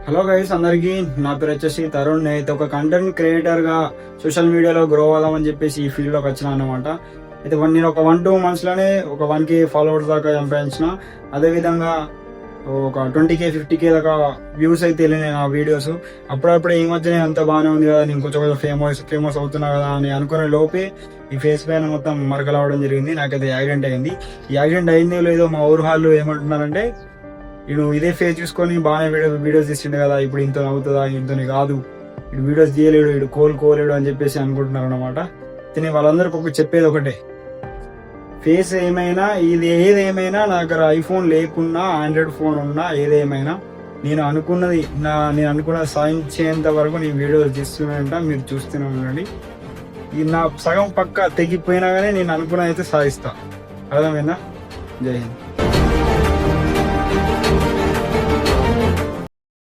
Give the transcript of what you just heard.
Hello guys, అందరికి నా పేరు వచ్చేసి తరుణ్. అయితే ఒక కంటెంట్ క్రియేటర్ గా సోషల్ మీడియాలో గ్రో అవ్వాలని చెప్పేసి ఈ ఫీల్డ్ లోకి వచ్చిన అనమాట. అయితే నేను ఒక 1-2 months లోనే ఒక 1K ఫాలోవర్స్ దాకా సంపాదించిన. అదే విధంగా ఒక 20K 50K దాకా వ్యూస్ అయితే వెళ్ళినాయి నా వీడియోస్. అప్పుడప్పుడు ఈ మధ్యనే అంత బాగానే ఉంది కదా, నేను కొంచెం ఫేమస్ అవుతున్నా కదా అని అనుకునే లోపే ఈ ఫేస్ పైన మొత్తం మరకలు అవడం జరిగింది. నాకైతే యాక్సిడెంట్ అయింది. ఈ యాక్సిడెంట్ అయిందో లేదో మా ఊరు వాళ్ళు ఏమంటున్నారంటే, వీడు ఇదే ఫేస్ చూసుకొని బాగానే వీడియోస్ తీసిండు కదా, ఇప్పుడు ఇంత అవుతుందా, ఇంతని కాదు, ఇటు వీడియోస్ తీయలేడు, ఇటు కోలుకోలేడు అని చెప్పేసి అనుకుంటున్నారు అనమాట. తిని వాళ్ళందరికీ ఒక చెప్పేది ఒకటే, ఫేస్ ఏమైనా ఇది ఏదేమైనా నా దగ్గర ఐఫోన్ లేకున్నా ఆండ్రాయిడ్ ఫోన్ ఉన్నా ఏదేమైనా నేను అనుకున్నది సాధించేంత వరకు నేను వీడియోస్ తీస్తున్నానంట. మీరు చూస్తూనే ఉండండి. ఇది నా సగం పక్క తెగిపోయినా కానీ నేను అనుకున్నది అయితే సాధిస్తా. అర్థమైందా? జై హింద్.